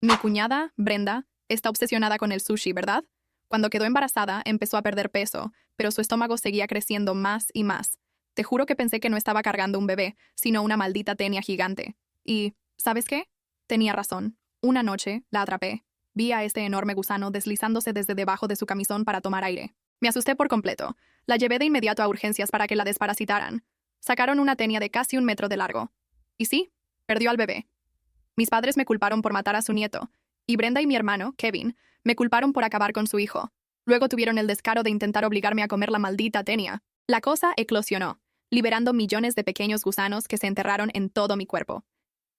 Mi cuñada, Brenda, está obsesionada con el sushi, ¿verdad? Cuando quedó embarazada, empezó a perder peso, pero su estómago seguía creciendo más y más. Te juro que pensé que no estaba cargando un bebé, sino una maldita tenia gigante. Y, ¿sabes qué? Tenía razón. Una noche, la atrapé. Vi a este enorme gusano deslizándose desde debajo de su camisón para tomar aire. Me asusté por completo. La llevé de inmediato a urgencias para que la desparasitaran. Sacaron una tenia de casi 1 metro de largo. Y sí, perdió al bebé. Mis padres me culparon por matar a su nieto, y Brenda y mi hermano, Kevin, me culparon por acabar con su hijo. Luego tuvieron el descaro de intentar obligarme a comer la maldita tenia. La cosa eclosionó, liberando millones de pequeños gusanos que se enterraron en todo mi cuerpo.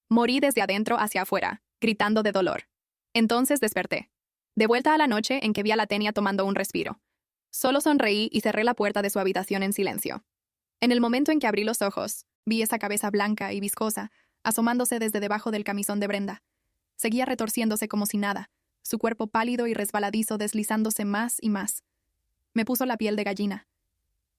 Morí desde adentro hacia afuera, gritando de dolor. Entonces desperté. De vuelta a la noche en que vi a la tenia tomando un respiro. Solo sonreí y cerré la puerta de su habitación en silencio. En el momento en que abrí los ojos, vi esa cabeza blanca y viscosa, asomándose desde debajo del camisón de Brenda. Seguía retorciéndose como si nada, su cuerpo pálido y resbaladizo deslizándose más y más. Me puso la piel de gallina.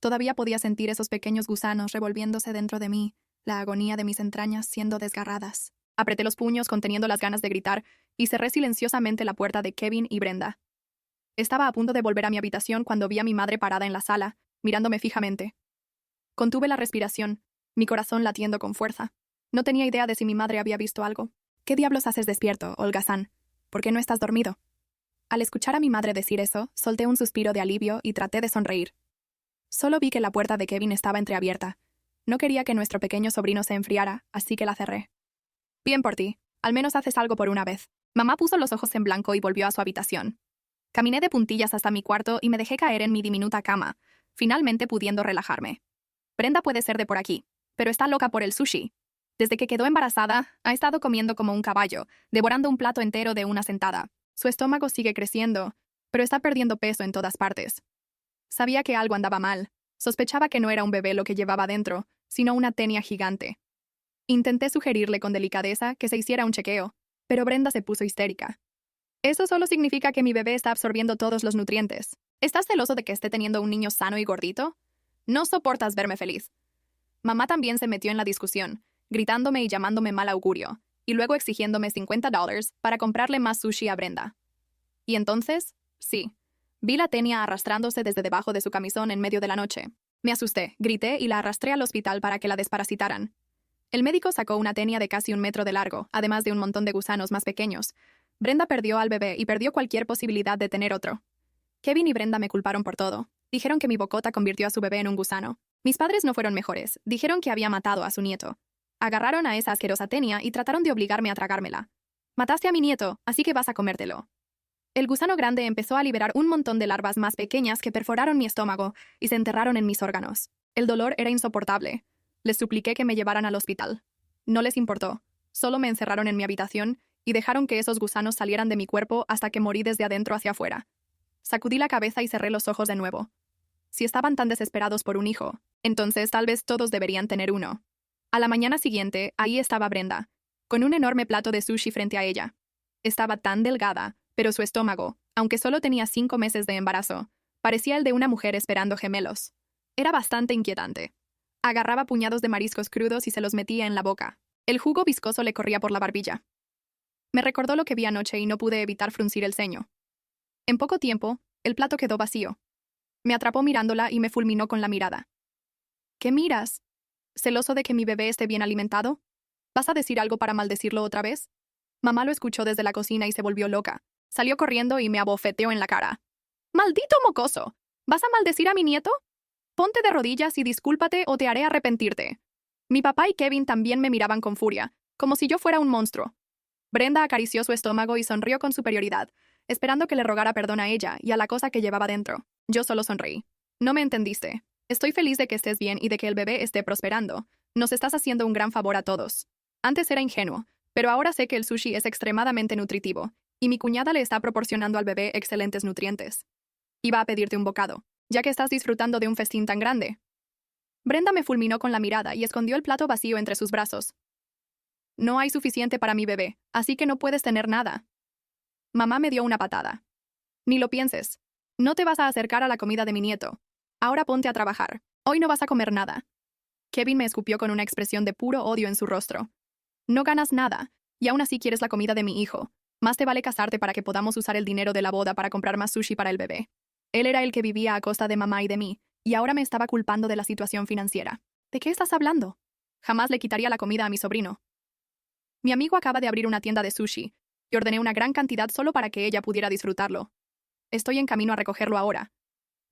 Todavía podía sentir esos pequeños gusanos revolviéndose dentro de mí, la agonía de mis entrañas siendo desgarradas. Apreté los puños conteniendo las ganas de gritar y cerré silenciosamente la puerta de Kevin y Brenda. Estaba a punto de volver a mi habitación cuando vi a mi madre parada en la sala, mirándome fijamente. Contuve la respiración, mi corazón latiendo con fuerza. No tenía idea de si mi madre había visto algo. ¿Qué diablos haces despierto, holgazán? ¿Por qué no estás dormido? Al escuchar a mi madre decir eso, solté un suspiro de alivio y traté de sonreír. Solo vi que la puerta de Kevin estaba entreabierta. No quería que nuestro pequeño sobrino se enfriara, así que la cerré. Bien por ti. Al menos haces algo por una vez. Mamá puso los ojos en blanco y volvió a su habitación. Caminé de puntillas hasta mi cuarto y me dejé caer en mi diminuta cama, finalmente pudiendo relajarme. Brenda puede ser de por aquí, pero está loca por el sushi. Desde que quedó embarazada, ha estado comiendo como un caballo, devorando un plato entero de una sentada. Su estómago sigue creciendo, pero está perdiendo peso en todas partes. Sabía que algo andaba mal. Sospechaba que no era un bebé lo que llevaba dentro, sino una tenia gigante. Intenté sugerirle con delicadeza que se hiciera un chequeo, pero Brenda se puso histérica. Eso solo significa que mi bebé está absorbiendo todos los nutrientes. ¿Estás celoso de que esté teniendo un niño sano y gordito? No soportas verme feliz. Mamá también se metió en la discusión, gritándome y llamándome mal augurio, y luego exigiéndome $50 para comprarle más sushi a Brenda. Y entonces, sí, vi la tenia arrastrándose desde debajo de su camisón en medio de la noche. Me asusté, grité y la arrastré al hospital para que la desparasitaran. El médico sacó una tenia de casi 1 metro de largo, además de un montón de gusanos más pequeños. Brenda perdió al bebé y perdió cualquier posibilidad de tener otro. Kevin y Brenda me culparon por todo. Dijeron que mi bocota convirtió a su bebé en un gusano. Mis padres no fueron mejores. Dijeron que había matado a su nieto. Agarraron a esa asquerosa tenia y trataron de obligarme a tragármela. Mataste a mi nieto, así que vas a comértelo. El gusano grande empezó a liberar un montón de larvas más pequeñas que perforaron mi estómago y se enterraron en mis órganos. El dolor era insoportable. Les supliqué que me llevaran al hospital. No les importó. Solo me encerraron en mi habitación y dejaron que esos gusanos salieran de mi cuerpo hasta que morí desde adentro hacia afuera. Sacudí la cabeza y cerré los ojos de nuevo. Si estaban tan desesperados por un hijo, entonces tal vez todos deberían tener uno. A la mañana siguiente, ahí estaba Brenda, con un enorme plato de sushi frente a ella. Estaba tan delgada, pero su estómago, aunque solo tenía 5 meses de embarazo, parecía el de una mujer esperando gemelos. Era bastante inquietante. Agarraba puñados de mariscos crudos y se los metía en la boca. El jugo viscoso le corría por la barbilla. Me recordó lo que vi anoche y no pude evitar fruncir el ceño. En poco tiempo, el plato quedó vacío. Me atrapó mirándola y me fulminó con la mirada. ¿Qué miras? ¿Celoso de que mi bebé esté bien alimentado? ¿Vas a decir algo para maldecirlo otra vez? Mamá lo escuchó desde la cocina y se volvió loca. Salió corriendo y me abofeteó en la cara. ¡Maldito mocoso! ¿Vas a maldecir a mi nieto? Ponte de rodillas y discúlpate o te haré arrepentirte. Mi papá y Kevin también me miraban con furia, como si yo fuera un monstruo. Brenda acarició su estómago y sonrió con superioridad, esperando que le rogara perdón a ella y a la cosa que llevaba dentro. Yo solo sonreí. No me entendiste. Estoy feliz de que estés bien y de que el bebé esté prosperando. Nos estás haciendo un gran favor a todos. Antes era ingenuo, pero ahora sé que el sushi es extremadamente nutritivo, y mi cuñada le está proporcionando al bebé excelentes nutrientes. Iba a pedirte un bocado, ya que estás disfrutando de un festín tan grande. Brenda me fulminó con la mirada y escondió el plato vacío entre sus brazos. No hay suficiente para mi bebé, así que no puedes tener nada. Mamá me dio una patada. Ni lo pienses. No te vas a acercar a la comida de mi nieto. Ahora ponte a trabajar. Hoy no vas a comer nada. Kevin me escupió con una expresión de puro odio en su rostro. No ganas nada, y aún así quieres la comida de mi hijo. Más te vale casarte para que podamos usar el dinero de la boda para comprar más sushi para el bebé. Él era el que vivía a costa de mamá y de mí, y ahora me estaba culpando de la situación financiera. ¿De qué estás hablando? Jamás le quitaría la comida a mi sobrino. Mi amigo acaba de abrir una tienda de sushi, y ordené una gran cantidad solo para que ella pudiera disfrutarlo. Estoy en camino a recogerlo ahora.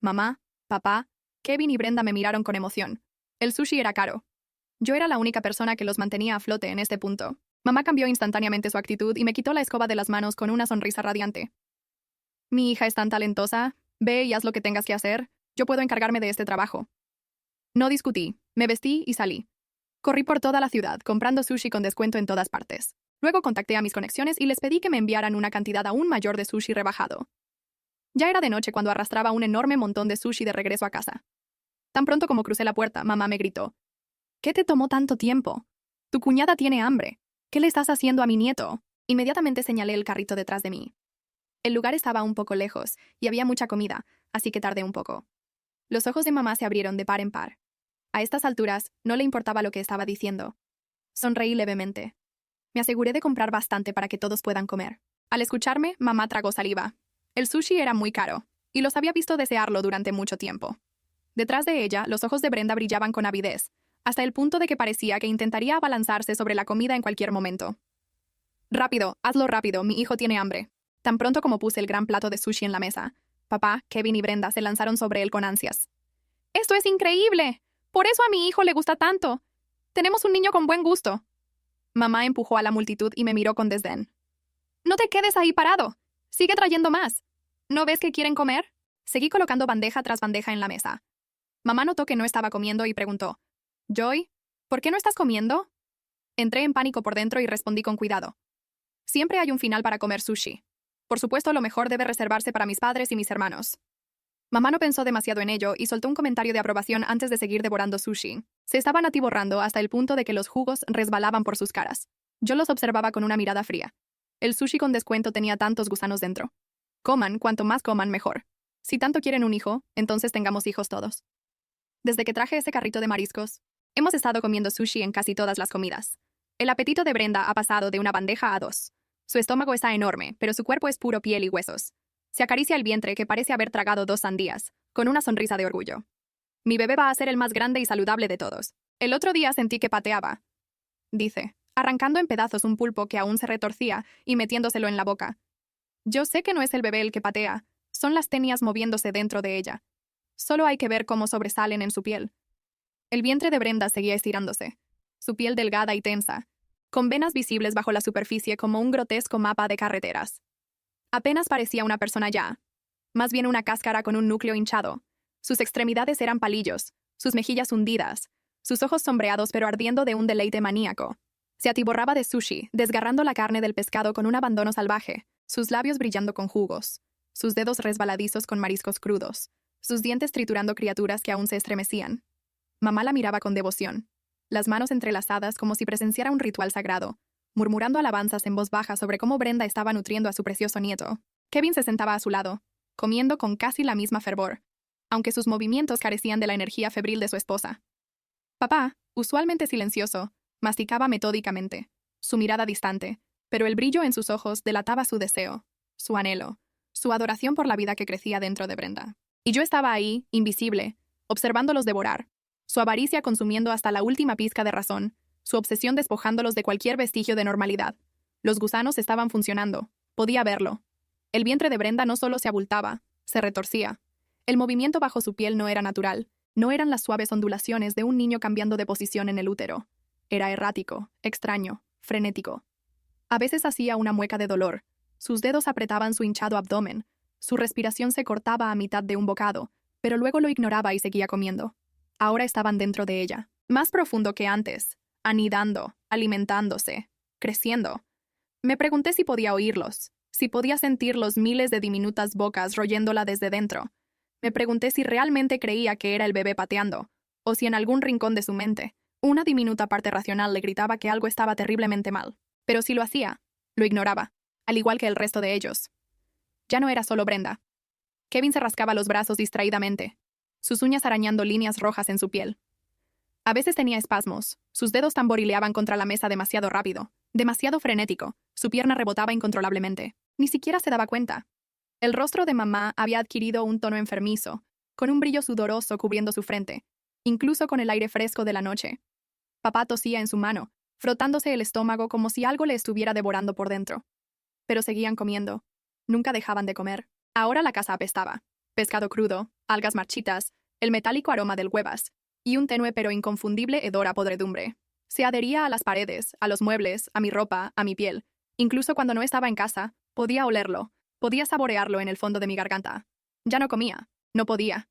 Mamá, papá, Kevin y Brenda me miraron con emoción. El sushi era caro. Yo era la única persona que los mantenía a flote en este punto. Mamá cambió instantáneamente su actitud y me quitó la escoba de las manos con una sonrisa radiante. Mi hija es tan talentosa. Ve y haz lo que tengas que hacer. Yo puedo encargarme de este trabajo. No discutí. Me vestí y salí. Corrí por toda la ciudad, comprando sushi con descuento en todas partes. Luego contacté a mis conexiones y les pedí que me enviaran una cantidad aún mayor de sushi rebajado. Ya era de noche cuando arrastraba un enorme montón de sushi de regreso a casa. Tan pronto como crucé la puerta, mamá me gritó. ¿Qué te tomó tanto tiempo? Tu cuñada tiene hambre. ¿Qué le estás haciendo a mi nieto? Inmediatamente señalé el carrito detrás de mí. El lugar estaba un poco lejos y había mucha comida, así que tardé un poco. Los ojos de mamá se abrieron de par en par. A estas alturas, no le importaba lo que estaba diciendo. Sonreí levemente. Me aseguré de comprar bastante para que todos puedan comer. Al escucharme, mamá tragó saliva. El sushi era muy caro, y los había visto desearlo durante mucho tiempo. Detrás de ella, los ojos de Brenda brillaban con avidez, hasta el punto de que parecía que intentaría abalanzarse sobre la comida en cualquier momento. Rápido, hazlo rápido, mi hijo tiene hambre. Tan pronto como puse el gran plato de sushi en la mesa, papá, Kevin y Brenda se lanzaron sobre él con ansias. ¡Esto es increíble! Por eso a mi hijo le gusta tanto. Tenemos un niño con buen gusto. Mamá empujó a la multitud y me miró con desdén. No te quedes ahí parado. Sigue trayendo más. ¿No ves que quieren comer? Seguí colocando bandeja tras bandeja en la mesa. Mamá notó que no estaba comiendo y preguntó. Joy, ¿por qué no estás comiendo? Entré en pánico por dentro y respondí con cuidado. Siempre hay un final para comer sushi. Por supuesto, lo mejor debe reservarse para mis padres y mis hermanos. Mamá no pensó demasiado en ello y soltó un comentario de aprobación antes de seguir devorando sushi. Se estaban atiborrando hasta el punto de que los jugos resbalaban por sus caras. Yo los observaba con una mirada fría. El sushi con descuento tenía tantos gusanos dentro. Coman, cuanto más coman, mejor. Si tanto quieren un hijo, entonces tengamos hijos todos. Desde que traje ese carrito de mariscos, hemos estado comiendo sushi en casi todas las comidas. El apetito de Brenda ha pasado de una bandeja a dos. Su estómago está enorme, pero su cuerpo es puro piel y huesos. Se acaricia el vientre que parece haber tragado 2 sandías, con una sonrisa de orgullo. Mi bebé va a ser el más grande y saludable de todos. El otro día sentí que pateaba, dice, arrancando en pedazos un pulpo que aún se retorcía y metiéndoselo en la boca. Yo sé que no es el bebé el que patea, son las tenias moviéndose dentro de ella. Solo hay que ver cómo sobresalen en su piel. El vientre de Brenda seguía estirándose, su piel delgada y tensa, con venas visibles bajo la superficie como un grotesco mapa de carreteras. Apenas parecía una persona ya, más bien una cáscara con un núcleo hinchado. Sus extremidades eran palillos, sus mejillas hundidas, sus ojos sombreados pero ardiendo de un deleite maníaco. Se atiborraba de sushi, desgarrando la carne del pescado con un abandono salvaje, sus labios brillando con jugos, sus dedos resbaladizos con mariscos crudos, sus dientes triturando criaturas que aún se estremecían. Mamá la miraba con devoción, las manos entrelazadas como si presenciara un ritual sagrado, murmurando alabanzas en voz baja sobre cómo Brenda estaba nutriendo a su precioso nieto. Kevin se sentaba a su lado, comiendo con casi la misma fervor, aunque sus movimientos carecían de la energía febril de su esposa. Papá, usualmente silencioso, masticaba metódicamente, su mirada distante, pero el brillo en sus ojos delataba su deseo, su anhelo, su adoración por la vida que crecía dentro de Brenda. Y yo estaba ahí, invisible, observándolos devorar, su avaricia consumiendo hasta la última pizca de razón, su obsesión despojándolos de cualquier vestigio de normalidad. Los gusanos estaban funcionando, podía verlo. El vientre de Brenda no solo se abultaba, se retorcía. El movimiento bajo su piel no era natural, no eran las suaves ondulaciones de un niño cambiando de posición en el útero. Era errático, extraño, frenético. A veces hacía una mueca de dolor. Sus dedos apretaban su hinchado abdomen. Su respiración se cortaba a mitad de un bocado, pero luego lo ignoraba y seguía comiendo. Ahora estaban dentro de ella, más profundo que antes, anidando, alimentándose, creciendo. Me pregunté si podía oírlos, si podía sentir los miles de diminutas bocas royéndola desde dentro. Me pregunté si realmente creía que era el bebé pateando, o si en algún rincón de su mente, una diminuta parte racional le gritaba que algo estaba terriblemente mal. Pero si lo hacía, lo ignoraba, al igual que el resto de ellos. Ya no era solo Brenda. Kevin se rascaba los brazos distraídamente, sus uñas arañando líneas rojas en su piel. A veces tenía espasmos, sus dedos tamborileaban contra la mesa demasiado rápido, demasiado frenético, Su pierna rebotaba incontrolablemente. Ni siquiera se daba cuenta. El rostro de mamá había adquirido un tono enfermizo, con un brillo sudoroso cubriendo su frente, incluso con el aire fresco de la noche. Papá tosía en su mano, frotándose el estómago como si algo le estuviera devorando por dentro. Pero seguían comiendo. Nunca dejaban de comer. Ahora la casa apestaba. Pescado crudo, algas marchitas, el metálico aroma del huevas, y un tenue pero inconfundible hedor a podredumbre. Se adhería a las paredes, a los muebles, a mi ropa, a mi piel. Incluso cuando no estaba en casa, podía olerlo, podía saborearlo en el fondo de mi garganta. Ya no comía, no podía.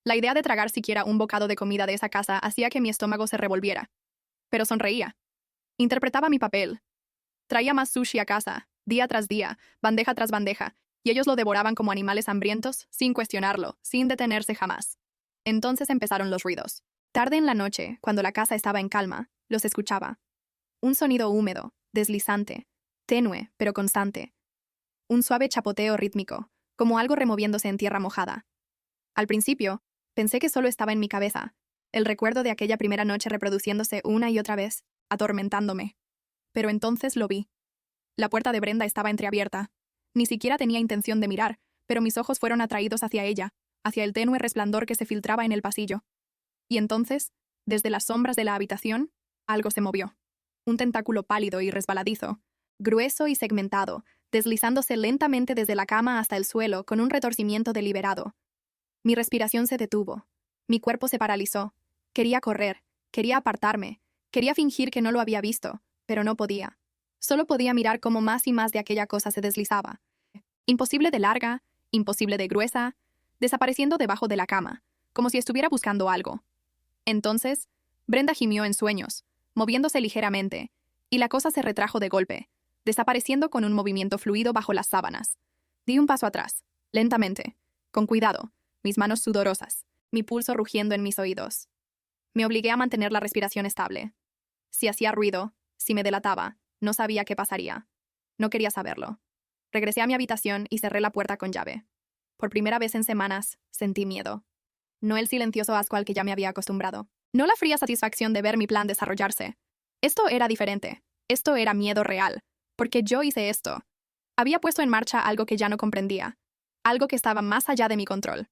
La idea de tragar siquiera un bocado de comida de esa casa hacía que mi estómago se revolviera. Pero sonreía. Interpretaba mi papel. Traía más sushi a casa, día tras día, bandeja tras bandeja, y ellos lo devoraban como animales hambrientos, sin cuestionarlo, sin detenerse jamás. Entonces empezaron los ruidos. Tarde en la noche, cuando la casa estaba en calma, los escuchaba. Un sonido húmedo, deslizante, tenue, pero constante. Un suave chapoteo rítmico, como algo removiéndose en tierra mojada. Al principio, pensé que solo estaba en mi cabeza, el recuerdo de aquella primera noche reproduciéndose una y otra vez, atormentándome. Pero entonces lo vi. La puerta de Brenda estaba entreabierta. Ni siquiera tenía intención de mirar, pero mis ojos fueron atraídos hacia ella, hacia el tenue resplandor que se filtraba en el pasillo. Y entonces, desde las sombras de la habitación, algo se movió. Un tentáculo pálido y resbaladizo, grueso y segmentado, deslizándose lentamente desde la cama hasta el suelo con un retorcimiento deliberado. Mi respiración se detuvo. Mi cuerpo se paralizó. Quería correr, quería apartarme, quería fingir que no lo había visto, pero no podía. Solo podía mirar cómo más y más de aquella cosa se deslizaba. Imposible de larga, imposible de gruesa, desapareciendo debajo de la cama, como si estuviera buscando algo. Entonces, Brenda gimió en sueños, moviéndose ligeramente, y la cosa se retrajo de golpe, desapareciendo con un movimiento fluido bajo las sábanas. Di un paso atrás, lentamente, con cuidado, mis manos sudorosas, mi pulso rugiendo en mis oídos. Me obligué a mantener la respiración estable. Si hacía ruido, si me delataba, no sabía qué pasaría. No quería saberlo. Regresé a mi habitación y cerré la puerta con llave. Por primera vez en semanas, sentí miedo. No el silencioso asco al que ya me había acostumbrado. No la fría satisfacción de ver mi plan desarrollarse. Esto era diferente. Esto era miedo real. Porque yo hice esto. Había puesto en marcha algo que ya no comprendía. Algo que estaba más allá de mi control.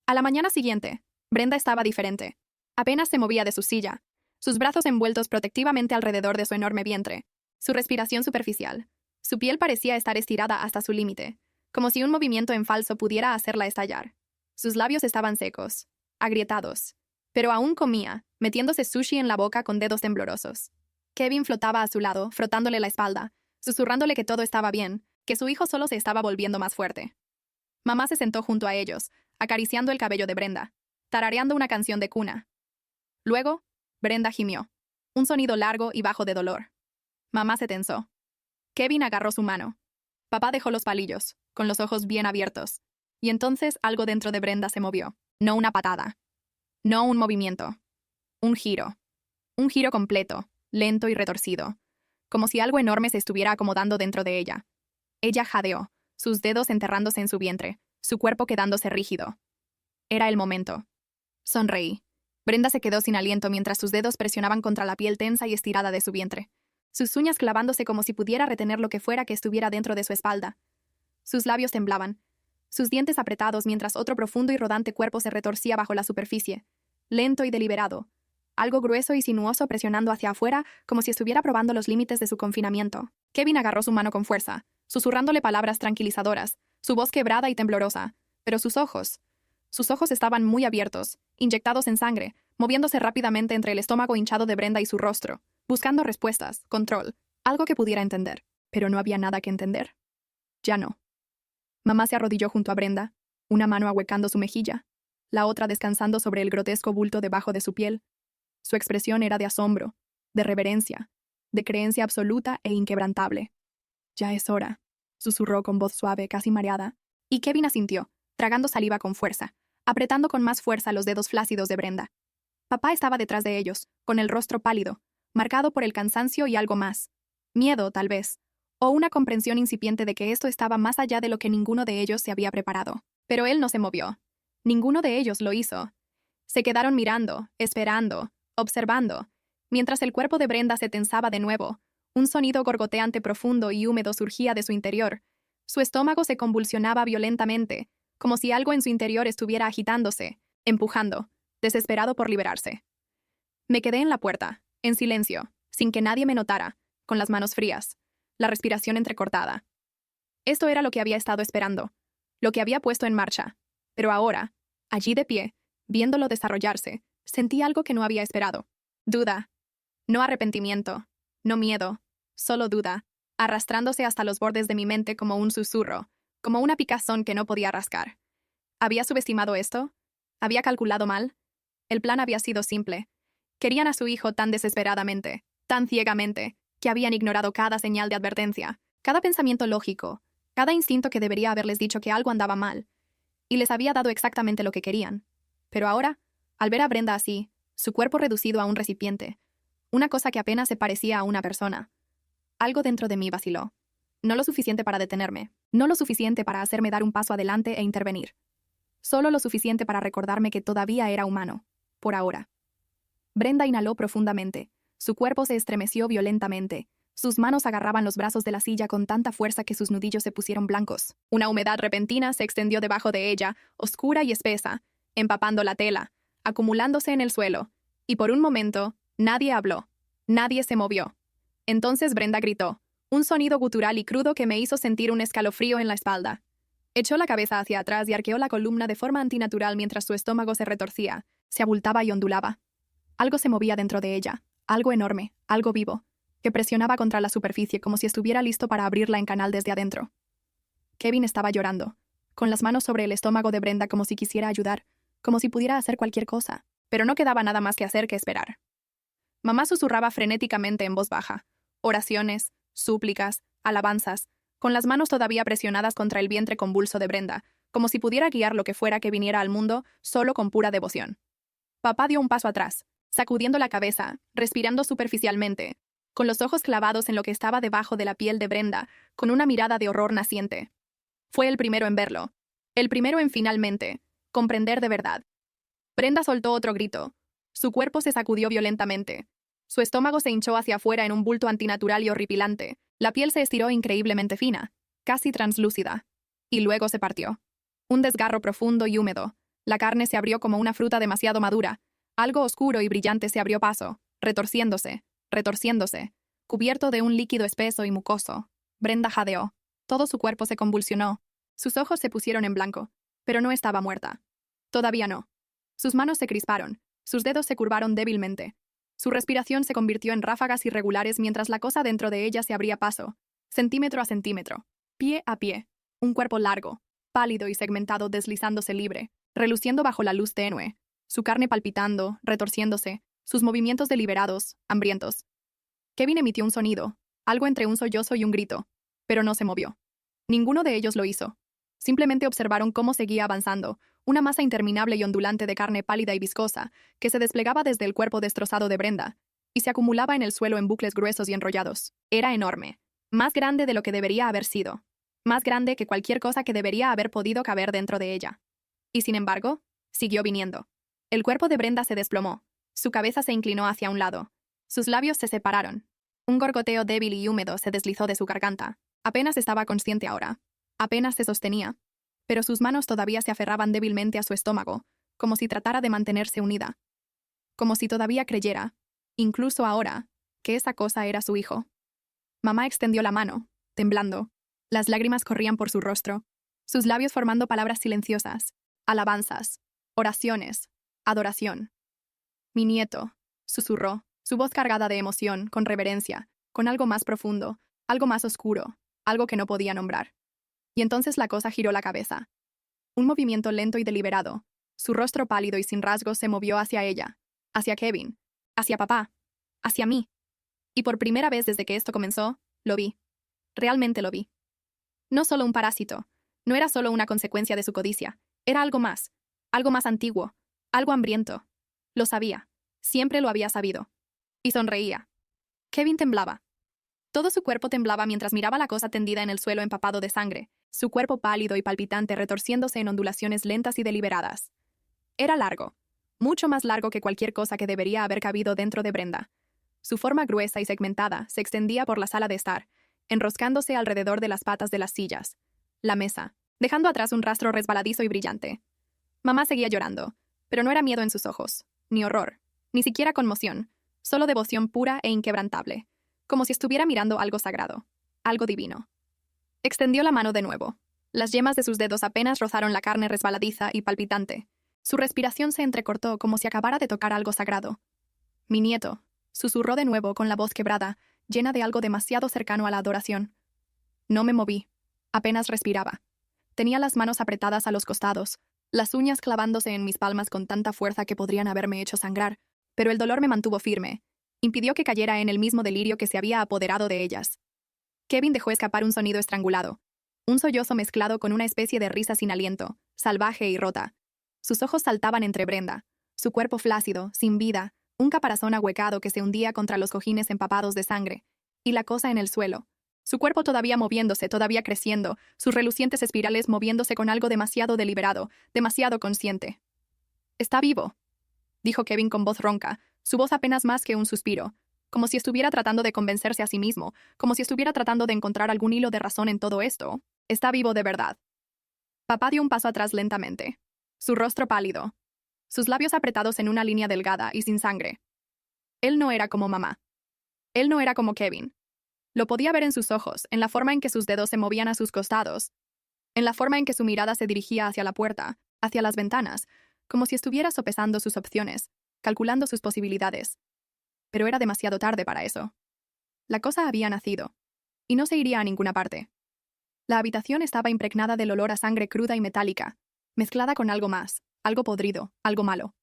A la mañana siguiente, Brenda estaba diferente. Apenas se movía de su silla, sus brazos envueltos protectivamente alrededor de su enorme vientre, su respiración superficial. Su piel parecía estar estirada hasta su límite, como si un movimiento en falso pudiera hacerla estallar. Sus labios estaban secos, agrietados, pero aún comía, metiéndose sushi en la boca con dedos temblorosos. Kevin flotaba a su lado, frotándole la espalda, susurrándole que todo estaba bien, que su hijo solo se estaba volviendo más fuerte. Mamá se sentó junto a ellos, acariciando el cabello de Brenda, tarareando una canción de cuna. Luego, Brenda gimió, un sonido largo y bajo de dolor. Mamá se tensó. Kevin agarró su mano. Papá dejó los palillos, con los ojos bien abiertos, y entonces algo dentro de Brenda se movió. No una patada. No un movimiento. Un giro. Un giro completo, lento y retorcido, como si algo enorme se estuviera acomodando dentro de ella. Ella jadeó, sus dedos enterrándose en su vientre, su cuerpo quedándose rígido. Era el momento. Sonreí. Brenda se quedó sin aliento mientras sus dedos presionaban contra la piel tensa y estirada de su vientre, sus uñas clavándose como si pudiera retener lo que fuera que estuviera dentro de su espalda. Sus labios temblaban, sus dientes apretados mientras otro profundo y rodante cuerpo se retorcía bajo la superficie, lento y deliberado, algo grueso y sinuoso presionando hacia afuera como si estuviera probando los límites de su confinamiento. Kevin agarró su mano con fuerza, susurrándole palabras tranquilizadoras, su voz quebrada y temblorosa, pero sus ojos estaban muy abiertos, inyectados en sangre, moviéndose rápidamente entre el estómago hinchado de Brenda y su rostro, buscando respuestas, control, algo que pudiera entender. Pero no había nada que entender. Ya no. Mamá se arrodilló junto a Brenda, una mano ahuecando su mejilla, la otra descansando sobre el grotesco bulto debajo de su piel. Su expresión era de asombro, de reverencia, de creencia absoluta e inquebrantable. Ya es hora, susurró con voz suave, casi mareada, y Kevin asintió, tragando saliva con fuerza, apretando con más fuerza los dedos flácidos de Brenda. Papá estaba detrás de ellos, con el rostro pálido, marcado por el cansancio y algo más. Miedo, tal vez, o una comprensión incipiente de que esto estaba más allá de lo que ninguno de ellos se había preparado. Pero él no se movió. Ninguno de ellos lo hizo. Se quedaron mirando, esperando, observando, mientras el cuerpo de Brenda se tensaba de nuevo, Un sonido gorgoteante profundo y húmedo surgía de su interior. Su estómago se convulsionaba violentamente, como si algo en su interior estuviera agitándose, empujando, desesperado por liberarse. Me quedé en la puerta, en silencio, sin que nadie me notara, con las manos frías, la respiración entrecortada. Esto era lo que había estado esperando, lo que había puesto en marcha. Pero ahora, allí de pie, viéndolo desarrollarse, sentí algo que no había esperado. Duda. No arrepentimiento. No miedo. Solo duda, arrastrándose hasta los bordes de mi mente como un susurro, como una picazón que no podía rascar. ¿Había subestimado esto? ¿Había calculado mal? El plan había sido simple. Querían a su hijo tan desesperadamente, tan ciegamente, que habían ignorado cada señal de advertencia, cada pensamiento lógico, cada instinto que debería haberles dicho que algo andaba mal, y les había dado exactamente lo que querían. Pero ahora, al ver a Brenda así, su cuerpo reducido a un recipiente, una cosa que apenas se parecía a una persona, algo dentro de mí vaciló. No lo suficiente para detenerme, no lo suficiente para hacerme dar un paso adelante e intervenir. Solo lo suficiente para recordarme que todavía era humano, por ahora. Brenda inhaló profundamente. Su cuerpo se estremeció violentamente. Sus manos agarraban los brazos de la silla con tanta fuerza que sus nudillos se pusieron blancos. Una humedad repentina se extendió debajo de ella, oscura y espesa, empapando la tela, acumulándose en el suelo. Y por un momento, nadie habló. Nadie se movió. Entonces Brenda gritó, un sonido gutural y crudo que me hizo sentir un escalofrío en la espalda. Echó la cabeza hacia atrás y arqueó la columna de forma antinatural mientras su estómago se retorcía, se abultaba y ondulaba. Algo se movía dentro de ella, algo enorme, algo vivo, que presionaba contra la superficie como si estuviera listo para abrirla en canal desde adentro. Kevin estaba llorando, con las manos sobre el estómago de Brenda como si quisiera ayudar, como si pudiera hacer cualquier cosa, pero no quedaba nada más que hacer que esperar. Mamá susurraba frenéticamente en voz baja, oraciones, súplicas, alabanzas, con las manos todavía presionadas contra el vientre convulso de Brenda, como si pudiera guiar lo que fuera que viniera al mundo solo con pura devoción. Papá dio un paso atrás, sacudiendo la cabeza, respirando superficialmente, con los ojos clavados en lo que estaba debajo de la piel de Brenda, con una mirada de horror naciente. Fue el primero en verlo, el primero en finalmente comprender de verdad. Brenda soltó otro grito. Su cuerpo se sacudió violentamente. Su estómago se hinchó hacia afuera en un bulto antinatural y horripilante. La piel se estiró increíblemente fina, casi translúcida, y luego se partió. Un desgarro profundo y húmedo. La carne se abrió como una fruta demasiado madura. Algo oscuro y brillante se abrió paso, retorciéndose, cubierto de un líquido espeso y mucoso. Brenda jadeó. Todo su cuerpo se convulsionó. Sus ojos se pusieron en blanco, pero no estaba muerta. Todavía no. Sus manos se crisparon, sus dedos se curvaron débilmente. Su respiración se convirtió en ráfagas irregulares mientras la cosa dentro de ella se abría paso, centímetro a centímetro, pie a pie. Un cuerpo largo, pálido y segmentado deslizándose libre, reluciendo bajo la luz tenue, su carne palpitando, retorciéndose, sus movimientos deliberados, hambrientos. Kevin emitió un sonido, algo entre un sollozo y un grito, pero no se movió. Ninguno de ellos lo hizo. Simplemente observaron cómo seguía avanzando, una masa interminable y ondulante de carne pálida y viscosa, que se desplegaba desde el cuerpo destrozado de Brenda, y se acumulaba en el suelo en bucles gruesos y enrollados. Era enorme, más grande de lo que debería haber sido, más grande que cualquier cosa que debería haber podido caber dentro de ella. Y sin embargo, siguió viniendo. El cuerpo de Brenda se desplomó, su cabeza se inclinó hacia un lado, sus labios se separaron. Un gorgoteo débil y húmedo se deslizó de su garganta. Apenas estaba consciente ahora. Apenas se sostenía, pero sus manos todavía se aferraban débilmente a su estómago, como si tratara de mantenerse unida. Como si todavía creyera, incluso ahora, que esa cosa era su hijo. Mamá extendió la mano, temblando. Las lágrimas corrían por su rostro, sus labios formando palabras silenciosas, alabanzas, oraciones, adoración. Mi nieto, susurró, su voz cargada de emoción, con reverencia, con algo más profundo, algo más oscuro, algo que no podía nombrar. Y entonces la cosa giró la cabeza. Un movimiento lento y deliberado. Su rostro pálido y sin rasgos se movió hacia ella, hacia Kevin, hacia papá, hacia mí. Y por primera vez desde que esto comenzó, lo vi. Realmente lo vi. No solo un parásito, no era solo una consecuencia de su codicia, era algo más antiguo, algo hambriento. Lo sabía, siempre lo había sabido. Y sonreía. Kevin temblaba. Todo su cuerpo temblaba mientras miraba la cosa tendida en el suelo empapado de sangre, su cuerpo pálido y palpitante retorciéndose en ondulaciones lentas y deliberadas. Era largo, mucho más largo que cualquier cosa que debería haber cabido dentro de Brenda. Su forma gruesa y segmentada se extendía por la sala de estar, enroscándose alrededor de las patas de las sillas, la mesa, dejando atrás un rastro resbaladizo y brillante. Mamá seguía llorando, pero no era miedo en sus ojos, ni horror, ni siquiera conmoción, solo devoción pura e inquebrantable, como si estuviera mirando algo sagrado, algo divino. Extendió la mano de nuevo. Las yemas de sus dedos apenas rozaron la carne resbaladiza y palpitante. Su respiración se entrecortó como si acabara de tocar algo sagrado. «Mi nieto», susurró de nuevo con la voz quebrada, llena de algo demasiado cercano a la adoración. No me moví. Apenas respiraba. Tenía las manos apretadas a los costados, las uñas clavándose en mis palmas con tanta fuerza que podrían haberme hecho sangrar, pero el dolor me mantuvo firme. Impidió que cayera en el mismo delirio que se había apoderado de ellas. Kevin dejó escapar un sonido estrangulado. Un sollozo mezclado con una especie de risa sin aliento, salvaje y rota. Sus ojos saltaban entre Brenda, su cuerpo flácido, sin vida, un caparazón ahuecado que se hundía contra los cojines empapados de sangre, y la cosa en el suelo. Su cuerpo todavía moviéndose, todavía creciendo, sus relucientes espirales moviéndose con algo demasiado deliberado, demasiado consciente. «Está vivo», dijo Kevin con voz ronca, su voz apenas más que un suspiro, como si estuviera tratando de convencerse a sí mismo, como si estuviera tratando de encontrar algún hilo de razón en todo esto. «Está vivo de verdad». Papá dio un paso atrás lentamente, su rostro pálido, sus labios apretados en una línea delgada y sin sangre. Él no era como mamá. Él no era como Kevin. Lo podía ver en sus ojos, en la forma en que sus dedos se movían a sus costados, en la forma en que su mirada se dirigía hacia la puerta, hacia las ventanas, como si estuviera sopesando sus opciones, calculando sus posibilidades. Pero era demasiado tarde para eso. La cosa había nacido, y no se iría a ninguna parte. La habitación estaba impregnada del olor a sangre cruda y metálica, mezclada con algo más, algo podrido, algo malo.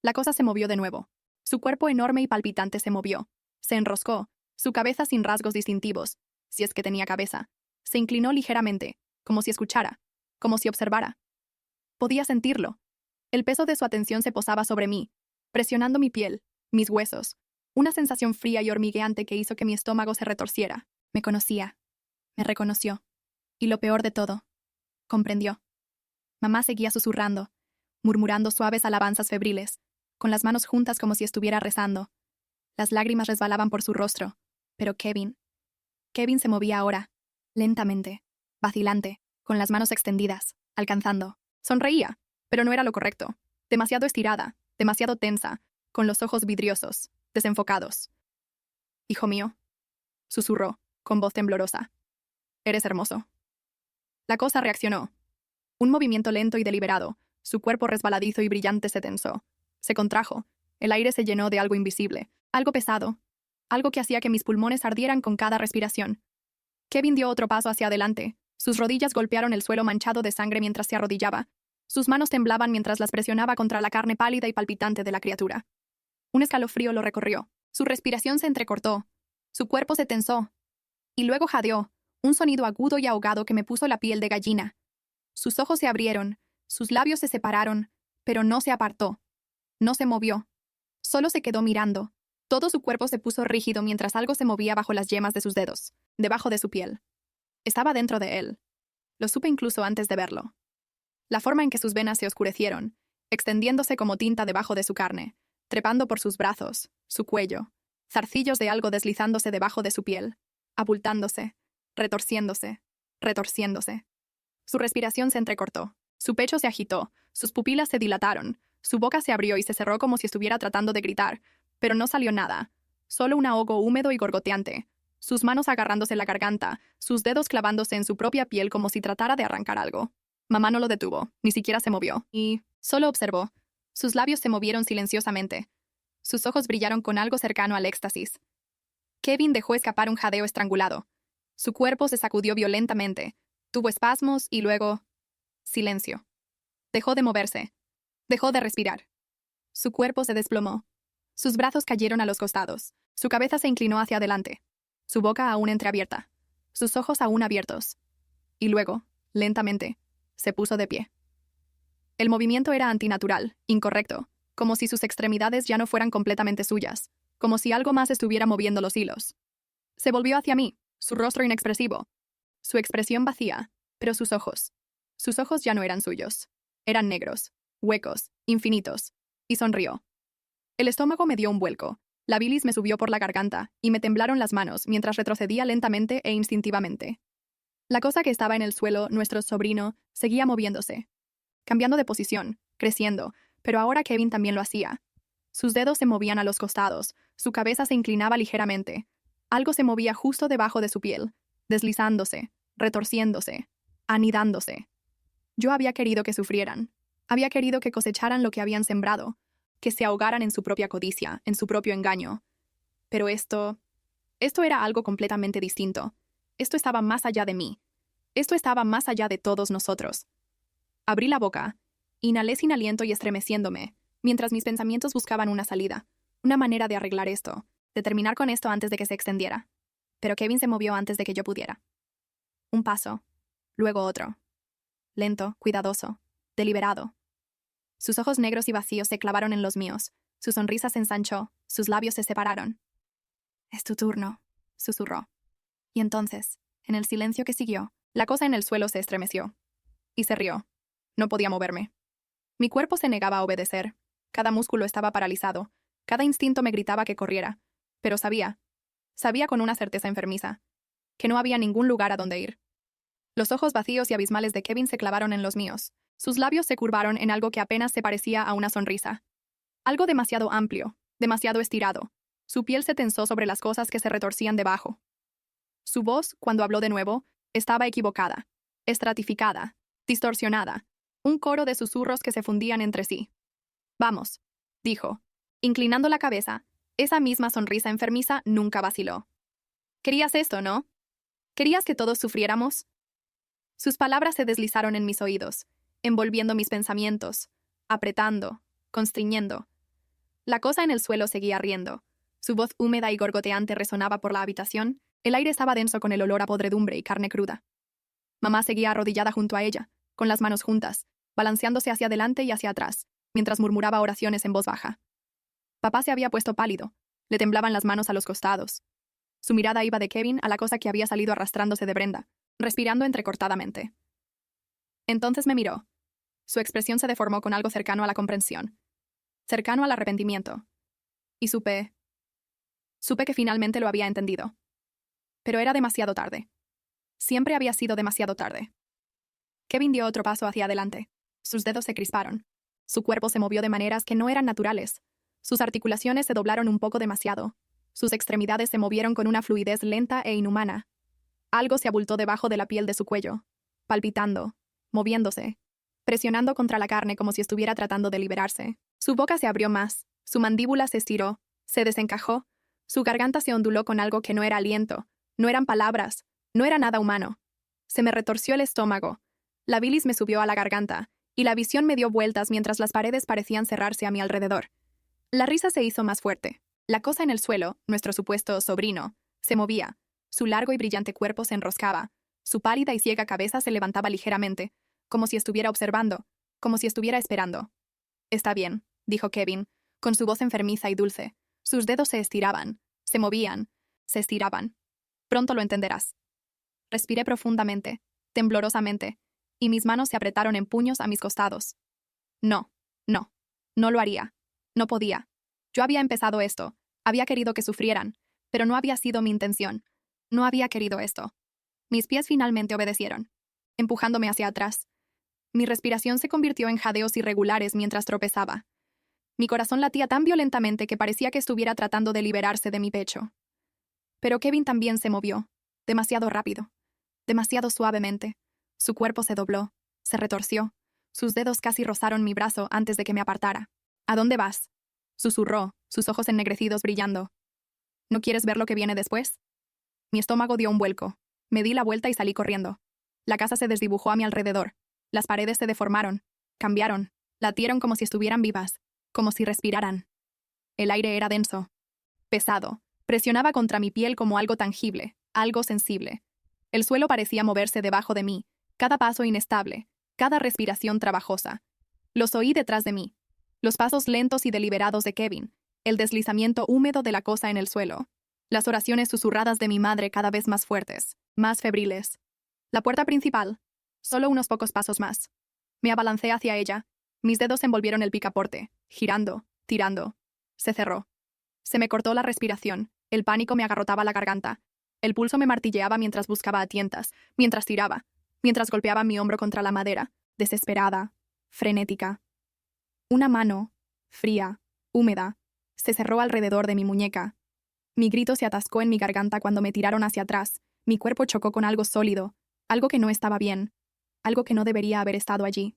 La cosa se movió de nuevo. Su cuerpo enorme y palpitante se movió, se enroscó, su cabeza sin rasgos distintivos, si es que tenía cabeza, se inclinó ligeramente, como si escuchara, como si observara. Podía sentirlo. El peso de su atención se posaba sobre mí, presionando mi piel, mis huesos, una sensación fría y hormigueante que hizo que mi estómago se retorciera. Me conocía. Me reconoció. Y lo peor de todo, comprendió. Mamá seguía susurrando, murmurando suaves alabanzas febriles, con las manos juntas como si estuviera rezando. Las lágrimas resbalaban por su rostro, pero Kevin se movía ahora, lentamente, vacilante, con las manos extendidas, alcanzando. Sonreía, pero no era lo correcto. Demasiado estirada, demasiado tensa, con los ojos vidriosos, desenfocados. «Hijo mío», susurró, con voz temblorosa. «Eres hermoso». La cosa reaccionó. Un movimiento lento y deliberado, su cuerpo resbaladizo y brillante se tensó. Se contrajo. El aire se llenó de algo invisible, algo pesado, algo que hacía que mis pulmones ardieran con cada respiración. Kevin dio otro paso hacia adelante. Sus rodillas golpearon el suelo manchado de sangre mientras se arrodillaba. Sus manos temblaban mientras las presionaba contra la carne pálida y palpitante de la criatura. Un escalofrío lo recorrió. Su respiración se entrecortó. Su cuerpo se tensó. Y luego jadeó, un sonido agudo y ahogado que me puso la piel de gallina. Sus ojos se abrieron, sus labios se separaron, pero no se apartó. No se movió. Solo se quedó mirando. Todo su cuerpo se puso rígido mientras algo se movía bajo las yemas de sus dedos, debajo de su piel. Estaba dentro de él. Lo supe incluso antes de verlo. La forma en que sus venas se oscurecieron, extendiéndose como tinta debajo de su carne, trepando por sus brazos, su cuello, zarcillos de algo deslizándose debajo de su piel, abultándose, retorciéndose, retorciéndose. Su respiración se entrecortó, su pecho se agitó, sus pupilas se dilataron, su boca se abrió y se cerró como si estuviera tratando de gritar, pero no salió nada, solo un ahogo húmedo y gorgoteante, sus manos agarrándose la garganta, sus dedos clavándose en su propia piel como si tratara de arrancar algo. Mamá no lo detuvo, ni siquiera se movió, y solo observó. Sus labios se movieron silenciosamente. Sus ojos brillaron con algo cercano al éxtasis. Kevin dejó escapar un jadeo estrangulado. Su cuerpo se sacudió violentamente, tuvo espasmos y luego... silencio. Dejó de moverse. Dejó de respirar. Su cuerpo se desplomó. Sus brazos cayeron a los costados. Su cabeza se inclinó hacia adelante. Su boca aún entreabierta. Sus ojos aún abiertos. Y luego, lentamente, se puso de pie. El movimiento era antinatural, incorrecto, como si sus extremidades ya no fueran completamente suyas, como si algo más estuviera moviendo los hilos. Se volvió hacia mí, su rostro inexpresivo, su expresión vacía, pero sus ojos ya no eran suyos. Eran negros, huecos, infinitos, y sonrió. El estómago me dio un vuelco. La bilis me subió por la garganta y me temblaron las manos mientras retrocedía lentamente e instintivamente. La cosa que estaba en el suelo, nuestro sobrino, seguía moviéndose, cambiando de posición, creciendo, pero ahora Kevin también lo hacía. Sus dedos se movían a los costados, su cabeza se inclinaba ligeramente. Algo se movía justo debajo de su piel, deslizándose, retorciéndose, anidándose. Yo había querido que sufrieran. Había querido que cosecharan lo que habían sembrado, que se ahogaran en su propia codicia, en su propio engaño. Pero esto era algo completamente distinto. Esto estaba más allá de mí. Esto estaba más allá de todos nosotros. Abrí la boca, inhalé sin aliento y estremeciéndome, mientras mis pensamientos buscaban una salida, una manera de arreglar esto, de terminar con esto antes de que se extendiera. Pero Kevin se movió antes de que yo pudiera. Un paso, luego otro. Lento, cuidadoso, deliberado. Sus ojos negros y vacíos se clavaron en los míos, su sonrisa se ensanchó, sus labios se separaron. «Es tu turno», susurró. Y entonces, en el silencio que siguió, la cosa en el suelo se estremeció. Y se rió. No podía moverme. Mi cuerpo se negaba a obedecer. Cada músculo estaba paralizado. Cada instinto me gritaba que corriera. Pero sabía con una certeza enfermiza, que no había ningún lugar a donde ir. Los ojos vacíos y abismales de Kevin se clavaron en los míos. Sus labios se curvaron en algo que apenas se parecía a una sonrisa. Algo demasiado amplio, demasiado estirado. Su piel se tensó sobre las cosas que se retorcían debajo. Su voz, cuando habló de nuevo, estaba equivocada, estratificada, distorsionada, un coro de susurros que se fundían entre sí. «Vamos», dijo, inclinando la cabeza. Esa misma sonrisa enfermiza nunca vaciló. «Querías esto, ¿no? ¿Querías que todos sufriéramos?» Sus palabras se deslizaron en mis oídos, envolviendo mis pensamientos, apretando, constriñendo. La cosa en el suelo seguía riendo. Su voz húmeda y gorgoteante resonaba por la habitación. El aire estaba denso con el olor a podredumbre y carne cruda. Mamá seguía arrodillada junto a ella, con las manos juntas, balanceándose hacia adelante y hacia atrás, mientras murmuraba oraciones en voz baja. Papá se había puesto pálido. Le temblaban las manos a los costados. Su mirada iba de Kevin a la cosa que había salido arrastrándose de Brenda, respirando entrecortadamente. Entonces me miró. Su expresión se deformó con algo cercano a la comprensión, cercano al arrepentimiento. Y supe que finalmente lo había entendido. Pero era demasiado tarde. Siempre había sido demasiado tarde. Kevin dio otro paso hacia adelante. Sus dedos se crisparon. Su cuerpo se movió de maneras que no eran naturales. Sus articulaciones se doblaron un poco demasiado. Sus extremidades se movieron con una fluidez lenta e inhumana. Algo se abultó debajo de la piel de su cuello, palpitando, moviéndose, presionando contra la carne como si estuviera tratando de liberarse. Su boca se abrió más, su mandíbula se estiró, se desencajó, su garganta se onduló con algo que no era aliento, no eran palabras, no era nada humano. Se me retorció el estómago, la bilis me subió a la garganta, y la visión me dio vueltas mientras las paredes parecían cerrarse a mi alrededor. La risa se hizo más fuerte. La cosa en el suelo, nuestro supuesto sobrino, se movía. Su largo y brillante cuerpo se enroscaba. Su pálida y ciega cabeza se levantaba ligeramente, como si estuviera observando, como si estuviera esperando. «Está bien», dijo Kevin, con su voz enfermiza y dulce. Sus dedos se estiraban, se movían, se estiraban. «Pronto lo entenderás». Respiré profundamente, temblorosamente, y mis manos se apretaron en puños a mis costados. No lo haría. No podía. Yo había empezado esto, había querido que sufrieran, pero no había sido mi intención. No había querido esto. Mis pies finalmente obedecieron, empujándome hacia atrás. Mi respiración se convirtió en jadeos irregulares mientras tropezaba. Mi corazón latía tan violentamente que parecía que estuviera tratando de liberarse de mi pecho. Pero Kevin también se movió, demasiado rápido, demasiado suavemente. Su cuerpo se dobló, se retorció. Sus dedos casi rozaron mi brazo antes de que me apartara. «¿A dónde vas?», susurró, sus ojos ennegrecidos brillando. «¿No quieres ver lo que viene después?». Mi estómago dio un vuelco. Me di la vuelta y salí corriendo. La casa se desdibujó a mi alrededor. Las paredes se deformaron, cambiaron, latieron como si estuvieran vivas, como si respiraran. El aire era denso, pesado, presionaba contra mi piel como algo tangible, algo sensible. El suelo parecía moverse debajo de mí, cada paso inestable, cada respiración trabajosa. Los oí detrás de mí. Los pasos lentos y deliberados de Kevin, el deslizamiento húmedo de la cosa en el suelo, las oraciones susurradas de mi madre cada vez más fuertes, más febriles. La puerta principal. Solo unos pocos pasos más. Me abalancé hacia ella. Mis dedos envolvieron el picaporte, girando, tirando. Se cerró. Se me cortó la respiración, el pánico me agarrotaba la garganta. El pulso me martilleaba mientras buscaba a tientas, mientras tiraba, mientras golpeaba mi hombro contra la madera, desesperada, frenética. Una mano, fría, húmeda, se cerró alrededor de mi muñeca. Mi grito se atascó en mi garganta cuando me tiraron hacia atrás. Mi cuerpo chocó con algo sólido, algo que no estaba bien, algo que no debería haber estado allí.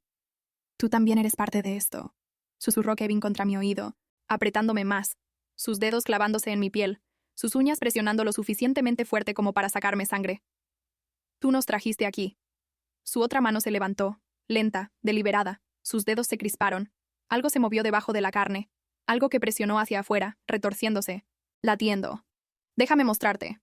Tú también eres parte de esto, susurró Kevin contra mi oído, apretándome más, sus dedos clavándose en mi piel, sus uñas presionando lo suficientemente fuerte como para sacarme sangre. Tú nos trajiste aquí. Su otra mano se levantó, lenta, deliberada, sus dedos se crisparon. Algo se movió debajo de la carne, algo que presionó hacia afuera, retorciéndose, latiendo. Déjame mostrarte.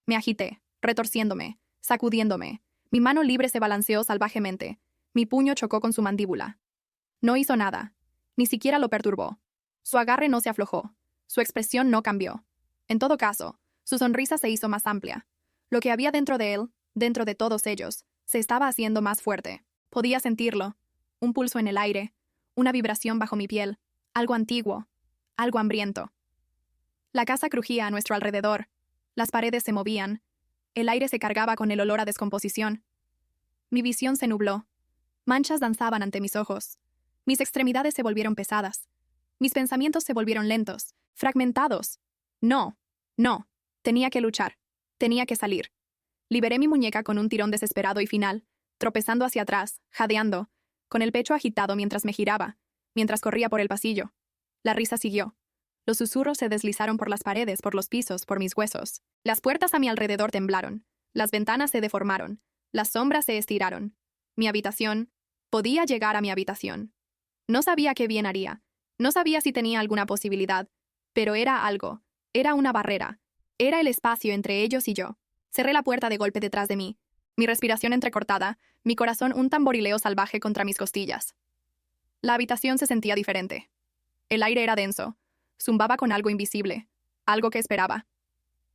Me agité, retorciéndome, sacudiéndome. Mi mano libre se balanceó salvajemente. Mi puño chocó con su mandíbula. No hizo nada. Ni siquiera lo perturbó. Su agarre no se aflojó. Su expresión no cambió. En todo caso, su sonrisa se hizo más amplia. Lo que había dentro de él, dentro de todos ellos, se estaba haciendo más fuerte. Podía sentirlo. Un pulso en el aire, una vibración bajo mi piel, algo antiguo, algo hambriento. La casa crujía a nuestro alrededor. Las paredes se movían. El aire se cargaba con el olor a descomposición. Mi visión se nubló. Manchas danzaban ante mis ojos. Mis extremidades se volvieron pesadas. Mis pensamientos se volvieron lentos, fragmentados. No, tenía que luchar. Tenía que salir. Liberé mi muñeca con un tirón desesperado y final, tropezando hacia atrás, jadeando, con el pecho agitado mientras me giraba, mientras corría por el pasillo. La risa siguió. Los susurros se deslizaron por las paredes, por los pisos, por mis huesos. Las puertas a mi alrededor temblaron. Las ventanas se deformaron. Las sombras se estiraron. Mi habitación. Podía llegar a mi habitación. No sabía qué bien haría. No sabía si tenía alguna posibilidad. Pero era algo. Era una barrera. Era el espacio entre ellos y yo. Cerré la puerta de golpe detrás de mí. Mi respiración entrecortada, mi corazón un tamborileo salvaje contra mis costillas. La habitación se sentía diferente. El aire era denso. Zumbaba con algo invisible. Algo que esperaba.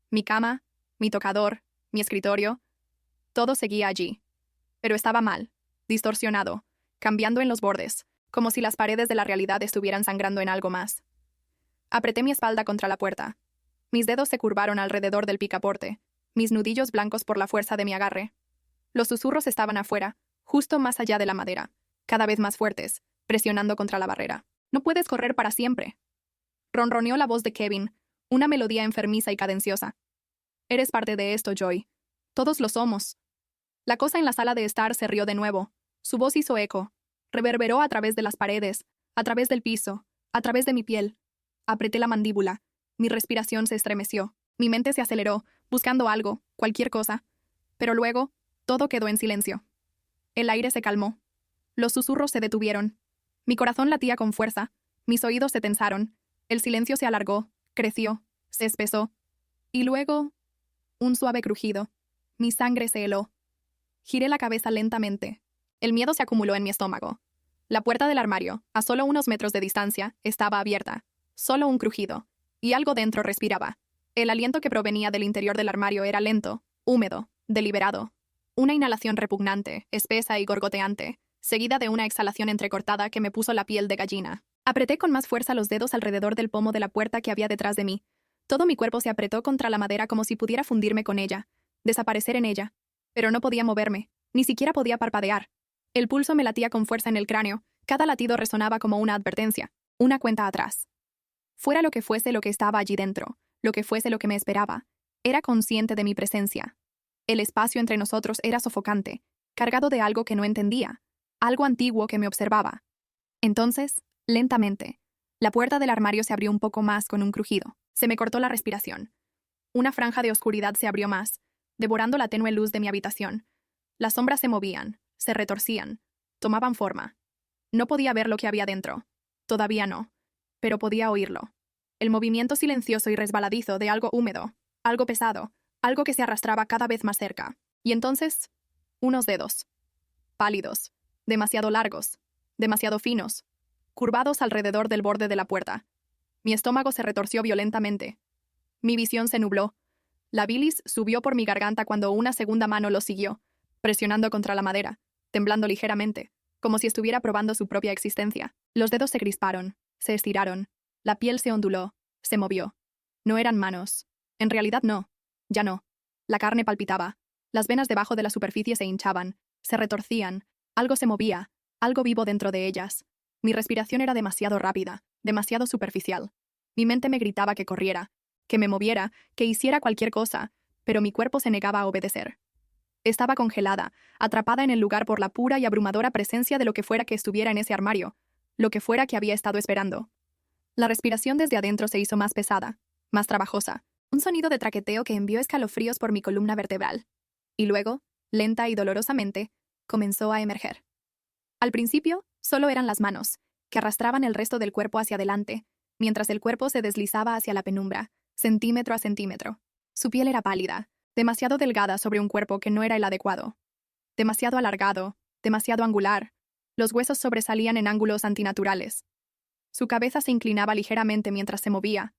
Mi cama, mi tocador, mi escritorio. Todo seguía allí. Pero estaba mal, distorsionado, cambiando en los bordes, como si las paredes de la realidad estuvieran sangrando en algo más. Apreté mi espalda contra la puerta. Mis dedos se curvaron alrededor del picaporte, mis nudillos blancos por la fuerza de mi agarre. Los susurros estaban afuera, justo más allá de la madera, cada vez más fuertes, presionando contra la barrera. No puedes correr para siempre. Ronroneó la voz de Kevin, una melodía enfermiza y cadenciosa. Eres parte de esto, Joy. Todos lo somos. La cosa en la sala de estar se rió de nuevo. Su voz hizo eco. Reverberó a través de las paredes, a través del piso, a través de mi piel. Apreté la mandíbula. Mi respiración se estremeció. Mi mente se aceleró, buscando algo, cualquier cosa. Pero luego, todo quedó en silencio. El aire se calmó. Los susurros se detuvieron. Mi corazón latía con fuerza. Mis oídos se tensaron. El silencio se alargó, creció, se espesó. Y luego, un suave crujido. Mi sangre se heló. Giré la cabeza lentamente. El miedo se acumuló en mi estómago. La puerta del armario, a solo unos metros de distancia, estaba abierta. Solo un crujido. Y algo dentro respiraba. El aliento que provenía del interior del armario era lento, húmedo, deliberado. Una inhalación repugnante, espesa y gorgoteante, seguida de una exhalación entrecortada que me puso la piel de gallina. Apreté con más fuerza los dedos alrededor del pomo de la puerta que había detrás de mí. Todo mi cuerpo se apretó contra la madera como si pudiera fundirme con ella, desaparecer en ella. Pero no podía moverme, ni siquiera podía parpadear. El pulso me latía con fuerza en el cráneo, cada latido resonaba como una advertencia, una cuenta atrás. Fuera lo que fuese lo que estaba allí dentro, lo que fuese lo que me esperaba, era consciente de mi presencia. El espacio entre nosotros era sofocante, cargado de algo que no entendía, algo antiguo que me observaba. Entonces, lentamente, la puerta del armario se abrió un poco más con un crujido. Se me cortó la respiración. Una franja de oscuridad se abrió más, devorando la tenue luz de mi habitación. Las sombras se movían, se retorcían, tomaban forma. No podía ver lo que había dentro. Todavía no. Pero podía oírlo. El movimiento silencioso y resbaladizo de algo húmedo, algo pesado, algo que se arrastraba cada vez más cerca. Y entonces, unos dedos. Pálidos, demasiado largos, demasiado finos, curvados alrededor del borde de la puerta. Mi estómago se retorció violentamente. Mi visión se nubló. La bilis subió por mi garganta cuando una segunda mano lo siguió, presionando contra la madera, temblando ligeramente, como si estuviera probando su propia existencia. Los dedos se crisparon, se estiraron. La piel se onduló, Se movió. No eran manos. En realidad no. Ya no. La carne palpitaba. Las venas debajo de la superficie se hinchaban, se retorcían. Algo se movía, algo vivo dentro de ellas. Mi respiración era demasiado rápida, demasiado superficial. Mi mente me gritaba que corriera, que me moviera, que hiciera cualquier cosa, pero mi cuerpo se negaba a obedecer. Estaba congelada, atrapada en el lugar por la pura y abrumadora presencia de lo que fuera que estuviera en ese armario, lo que fuera que había estado esperando. La respiración desde adentro se hizo más pesada, más trabajosa, un sonido de traqueteo que envió escalofríos por mi columna vertebral. Y luego, lenta y dolorosamente, comenzó a emerger. Al principio, solo eran las manos, que arrastraban el resto del cuerpo hacia adelante, mientras el cuerpo se deslizaba hacia la penumbra, centímetro a centímetro. Su piel era pálida, demasiado delgada sobre un cuerpo que no era el adecuado. Demasiado alargado, demasiado angular. Los huesos sobresalían en ángulos antinaturales. Su cabeza se inclinaba ligeramente mientras se movía.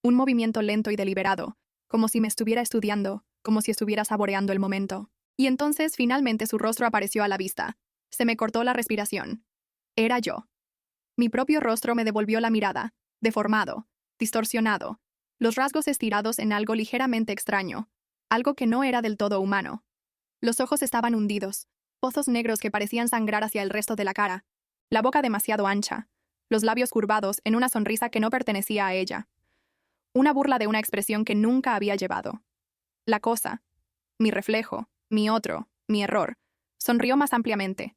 Un movimiento lento y deliberado, como si me estuviera estudiando, como si estuviera saboreando el momento. Y entonces, finalmente, su rostro apareció a la vista. Se me cortó la respiración. Era yo. Mi propio rostro me devolvió la mirada, deformado, distorsionado, los rasgos estirados en algo ligeramente extraño, algo que no era del todo humano. Los ojos estaban hundidos, pozos negros que parecían sangrar hacia el resto de la cara, la boca demasiado ancha, los labios curvados en una sonrisa que no pertenecía a ella. Una burla de una expresión que nunca había llevado. La cosa, mi reflejo, mi otro, mi error, sonrió más ampliamente.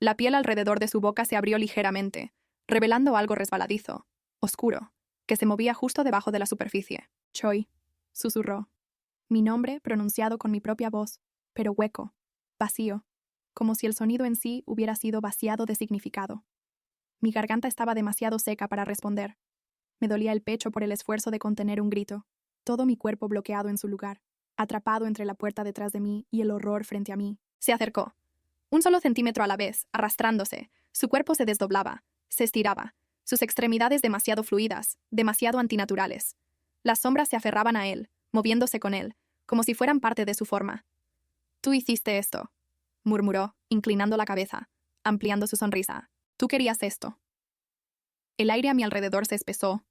La piel alrededor de su boca se abrió ligeramente, revelando algo resbaladizo, oscuro, que se movía justo debajo de la superficie. Choi, susurró. Mi nombre pronunciado con mi propia voz, pero hueco, vacío, como si el sonido en sí hubiera sido vaciado de significado. Mi garganta estaba demasiado seca para responder. Me dolía el pecho por el esfuerzo de contener un grito, todo mi cuerpo bloqueado en su lugar, atrapado entre la puerta detrás de mí y el horror frente a mí. Se acercó. Un solo centímetro a la vez, arrastrándose, su cuerpo se desdoblaba, se estiraba, sus extremidades demasiado fluidas, demasiado antinaturales. Las sombras se aferraban a él, moviéndose con él, como si fueran parte de su forma. Tú hiciste esto, murmuró, inclinando la cabeza, ampliando su sonrisa. Tú querías esto. El aire a mi alrededor se espesó,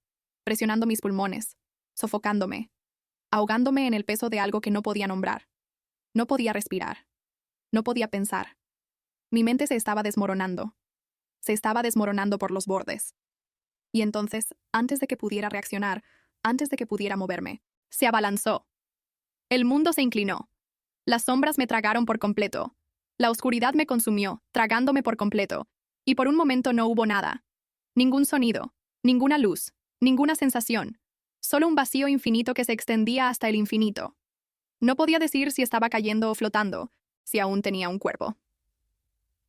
presionando mis pulmones, sofocándome, ahogándome en el peso de algo que no podía nombrar. No podía respirar. No podía pensar. Mi mente se estaba desmoronando. Se estaba desmoronando por los bordes. Y entonces, antes de que pudiera reaccionar, antes de que pudiera moverme, se abalanzó. El mundo se inclinó. Las sombras me tragaron por completo. La oscuridad me consumió, tragándome por completo. Y por un momento no hubo nada. Ningún sonido, ninguna luz, ninguna sensación. Solo un vacío infinito que se extendía hasta el infinito. No podía decir si estaba cayendo o flotando, si aún tenía un cuerpo.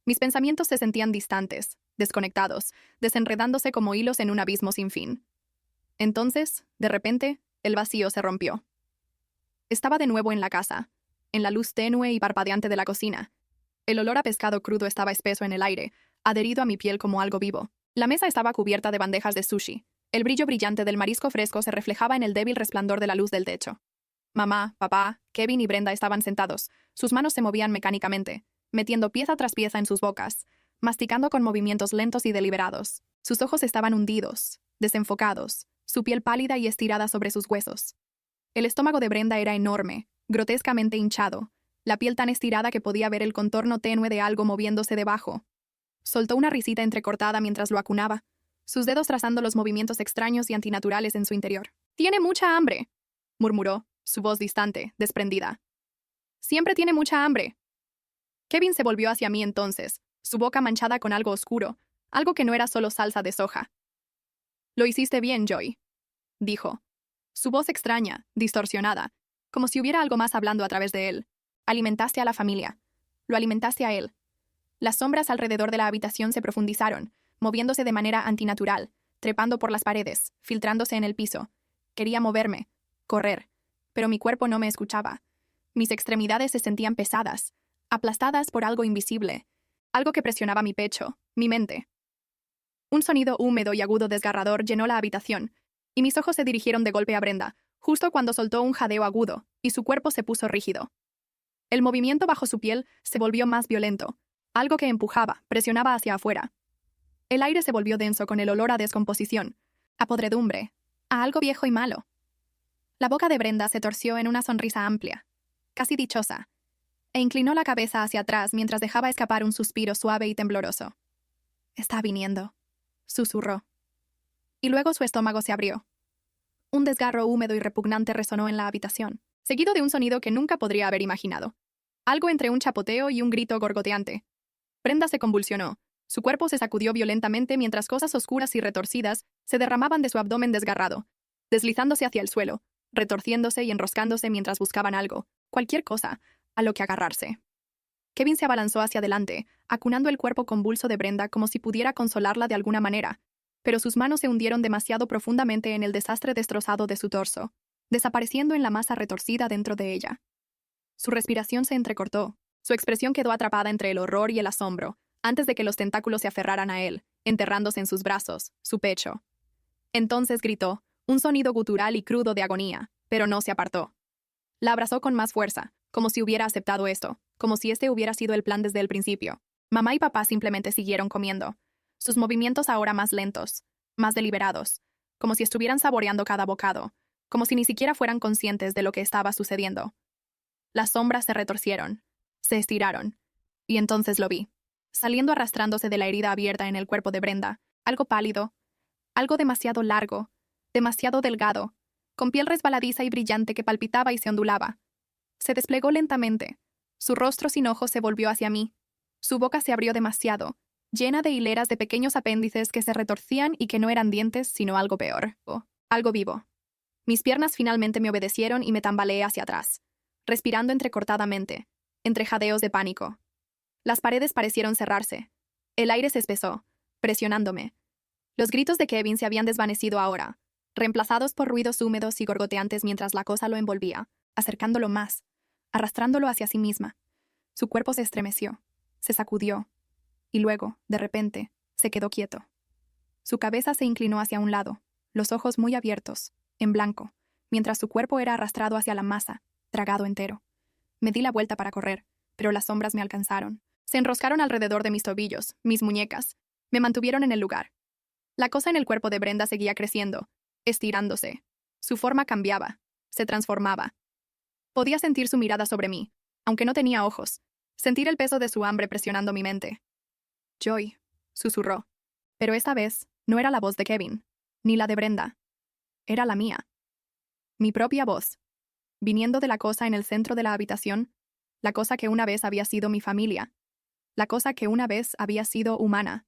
Mis pensamientos se sentían distantes, desconectados, desenredándose como hilos en un abismo sin fin. Entonces, de repente, el vacío se rompió. Estaba de nuevo en la casa, en la luz tenue y parpadeante de la cocina. El olor a pescado crudo estaba espeso en el aire, adherido a mi piel como algo vivo. La mesa estaba cubierta de bandejas de sushi. El brillo brillante del marisco fresco se reflejaba en el débil resplandor de la luz del techo. Mamá, papá, Kevin y Brenda estaban sentados. Sus manos se movían mecánicamente, metiendo pieza tras pieza en sus bocas, masticando con movimientos lentos y deliberados. Sus ojos estaban hundidos, desenfocados, su piel pálida y estirada sobre sus huesos. El estómago de Brenda era enorme, grotescamente hinchado, la piel tan estirada que podía ver el contorno tenue de algo moviéndose debajo. Soltó una risita entrecortada mientras lo acunaba, sus dedos trazando los movimientos extraños y antinaturales en su interior. «Tiene mucha hambre», murmuró, su voz distante, desprendida. «Siempre tiene mucha hambre». Kevin se volvió hacia mí entonces, su boca manchada con algo oscuro, algo que no era solo salsa de soja. «Lo hiciste bien, Joy», dijo. Su voz extraña, distorsionada, como si hubiera algo más hablando a través de él. Alimentaste a la familia. Lo alimentaste a él. Las sombras alrededor de la habitación se profundizaron, moviéndose de manera antinatural, trepando por las paredes, filtrándose en el piso. Quería moverme, correr, pero mi cuerpo no me escuchaba. Mis extremidades se sentían pesadas, aplastadas por algo invisible, algo que presionaba mi pecho, mi mente. Un sonido húmedo y agudo desgarrador llenó la habitación, y mis ojos se dirigieron de golpe a Brenda, justo cuando soltó un jadeo agudo, y su cuerpo se puso rígido. El movimiento bajo su piel se volvió más violento, algo que empujaba, presionaba hacia afuera. El aire se volvió denso con el olor a descomposición, a podredumbre, a algo viejo y malo. La boca de Brenda se torció en una sonrisa amplia, casi dichosa, e inclinó la cabeza hacia atrás mientras dejaba escapar un suspiro suave y tembloroso. «Está viniendo», susurró. Y luego su estómago se abrió. Un desgarro húmedo y repugnante resonó en la habitación, seguido de un sonido que nunca podría haber imaginado. Algo entre un chapoteo y un grito gorgoteante. Brenda se convulsionó. Su cuerpo se sacudió violentamente mientras cosas oscuras y retorcidas se derramaban de su abdomen desgarrado, deslizándose hacia el suelo, retorciéndose y enroscándose mientras buscaban algo, cualquier cosa, a lo que agarrarse. Kevin se abalanzó hacia adelante, acunando el cuerpo convulso de Brenda como si pudiera consolarla de alguna manera, pero sus manos se hundieron demasiado profundamente en el desastre destrozado de su torso, desapareciendo en la masa retorcida dentro de ella. Su respiración se entrecortó, su expresión quedó atrapada entre el horror y el asombro, antes de que los tentáculos se aferraran a él, enterrándose en sus brazos, su pecho. Entonces gritó, un sonido gutural y crudo de agonía, pero no se apartó. La abrazó con más fuerza, como si hubiera aceptado esto, como si este hubiera sido el plan desde el principio. Mamá y papá simplemente siguieron comiendo, sus movimientos ahora más lentos, más deliberados, como si estuvieran saboreando cada bocado, como si ni siquiera fueran conscientes de lo que estaba sucediendo. Las sombras se retorcieron, se estiraron, y entonces lo vi, saliendo arrastrándose de la herida abierta en el cuerpo de Brenda, algo pálido, algo demasiado largo, demasiado delgado, con piel resbaladiza y brillante que palpitaba y se ondulaba. Se desplegó lentamente, su rostro sin ojos se volvió hacia mí, su boca se abrió demasiado, llena de hileras de pequeños apéndices que se retorcían y que no eran dientes, sino algo peor, algo vivo. Mis piernas finalmente me obedecieron y me tambaleé hacia atrás, respirando entrecortadamente, entre jadeos de pánico. Las paredes parecieron cerrarse. El aire se espesó, presionándome. Los gritos de Kevin se habían desvanecido ahora, reemplazados por ruidos húmedos y gorgoteantes mientras la cosa lo envolvía, acercándolo más, arrastrándolo hacia sí misma. Su cuerpo se estremeció, se sacudió, y luego, de repente, se quedó quieto. Su cabeza se inclinó hacia un lado, los ojos muy abiertos, en blanco, mientras su cuerpo era arrastrado hacia la masa, tragado entero. Me di la vuelta para correr, pero las sombras me alcanzaron. Se enroscaron alrededor de mis tobillos, mis muñecas. Me mantuvieron en el lugar. La cosa en el cuerpo de Brenda seguía creciendo, estirándose. Su forma cambiaba, se transformaba. Podía sentir su mirada sobre mí, aunque no tenía ojos, sentir el peso de su hambre presionando mi mente. «Joy», susurró. Pero esta vez no era la voz de Kevin, ni la de Brenda. Era la mía. Mi propia voz, viniendo de la cosa en el centro de la habitación, la cosa que una vez había sido mi familia, la cosa que una vez había sido humana.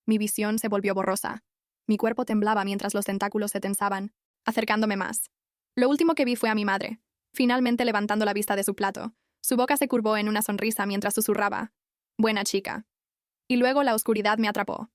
Mi visión se volvió borrosa. Mi cuerpo temblaba mientras los tentáculos se tensaban, acercándome más. Lo último que vi fue a mi madre, finalmente levantando la vista de su plato. Su boca se curvó en una sonrisa mientras susurraba, «Buena chica». Y luego la oscuridad me atrapó.